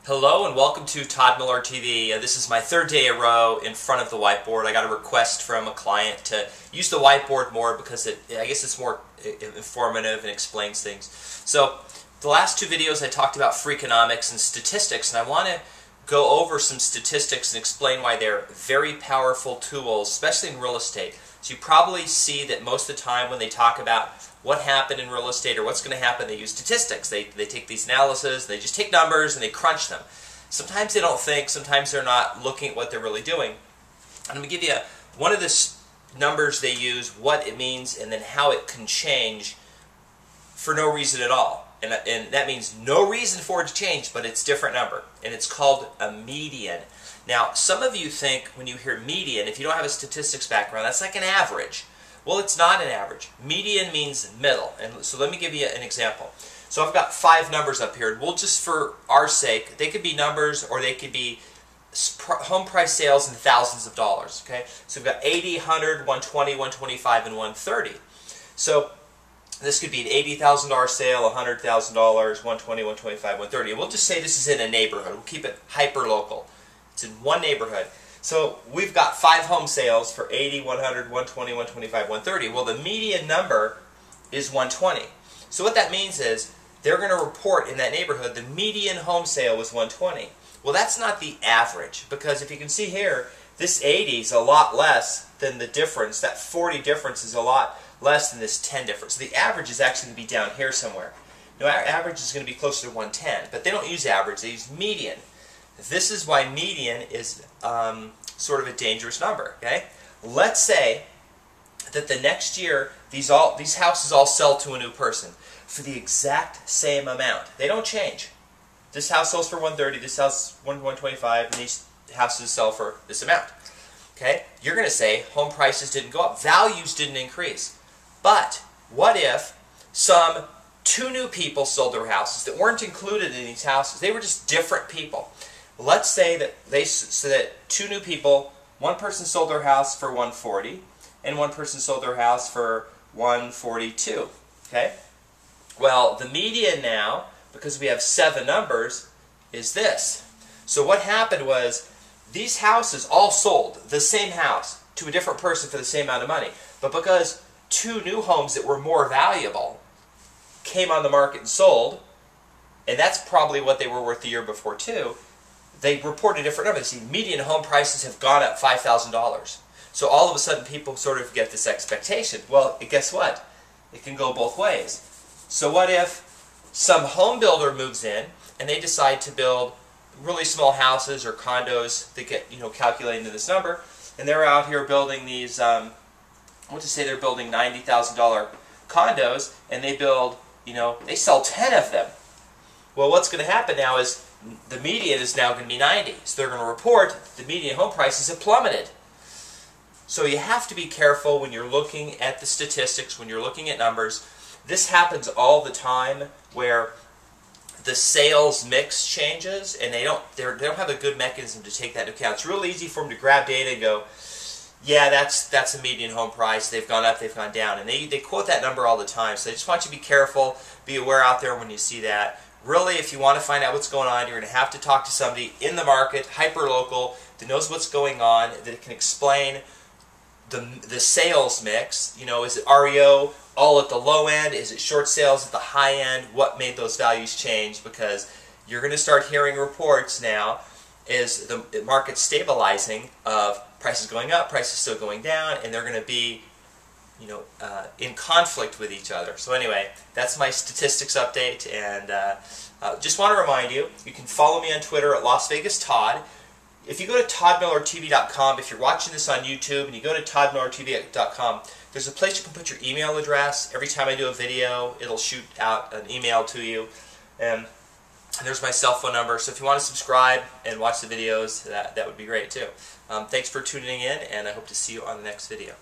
Hello and welcome to Todd Miller TV. This is my third day in a row in front of the whiteboard. I got a request from a client to use the whiteboard more because I guess it's more informative and explains things. So the last two videos I talked about Freakonomics and statistics, and I want to go over some statistics and explain why they're very powerful tools, especially in real estate. So you probably see that most of the time when they talk about what happened in real estate or what's going to happen, they use statistics. They take these analyses, they just take numbers and they crunch them. Sometimes they don't think, sometimes they're not looking at what they're really doing. I'm going to give you one of the numbers they use, what it means, and then how it can change for no reason at all. And that means no reason for it to change, but it's a different number. And it's called a median. Now, some of you think when you hear median, if you don't have a statistics background, that's like an average. Well, it's not an average. Median means middle. And so let me give you an example. So I've got 5 numbers up here. We'll just, for our sake, they could be numbers or they could be home price sales in thousands of dollars. Okay? So we've got 80, 100, 120, 125, and 130. So this could be an $80,000 sale, $100,000, 120, 125, 130. And we'll just say this is in a neighborhood. We'll keep it hyper-local. It's in one neighborhood. So we've got 5 home sales for 80, 100, 120, 125, 130. Well, the median number is 120. So what that means is they're going to report in that neighborhood the median home sale was 120. Well, that's not the average, because if you can see here, this 80 is a lot less than the difference. That 40 difference is a lot less than this 10 difference. So the average is actually going to be down here somewhere. No, our average is going to be closer to 110, but they don't use average, they use median. This is why median is sort of a dangerous number. Okay, let's say that the next year these houses all sell to a new person for the exact same amount. They don't change. This house sells for 130, this house 125, and these houses sell for this amount. Okay, you're going to say home prices didn't go up, values didn't increase. But what if some 2 new people sold their houses that weren't included in these houses? They were just different people. Let's say that 2 new people, one person sold their house for 140, and one person sold their house for 142. Okay? Well, the median now, because we have 7 numbers, is this. So what happened was these houses all sold, the same house, to a different person for the same amount of money. But because 2 new homes that were more valuable came on the market and sold, and that's probably what they were worth the year before too, they report a different number. They see median home prices have gone up $5,000. So all of a sudden people sort of get this expectation. Well, guess what? It can go both ways. So what if some home builder moves in and they decide to build really small houses or condos that get calculated into this number, and they're out here building these, we'll just say they're building $90,000 condos, and they build, they sell 10 of them. Well, what's going to happen now is the median is now going to be 90. So they're going to report the median home prices have plummeted. So you have to be careful when you're looking at the statistics, when you're looking at numbers. This happens all the time where the sales mix changes and they don't have a good mechanism to take that into account. It's real easy for them to grab data and go, yeah, that's a median home price. They've gone up, they've gone down. And they quote that number all the time. So I just want you to be careful, be aware out there when you see that. Really, if you want to find out what's going on, you're going to have to talk to somebody in the market, hyper-local, that knows what's going on, that can explain the sales mix. Is it REO all at the low end? Is it short sales at the high end? What made those values change? Because you're going to start hearing reports now as the market's stabilizing of prices going up, prices still going down, and they're going to be in conflict with each other. So anyway, that's my statistics update, and just want to remind you, you can follow me on Twitter at Las Vegas Todd. If you go to toddmillertv.com, if you're watching this on YouTube and you go to toddmillertv.com, there's a place you can put your email address. Every time I do a video, it'll shoot out an email to you, and there's my cell phone number. So if you want to subscribe and watch the videos, that would be great too. Thanks for tuning in, and I hope to see you on the next video.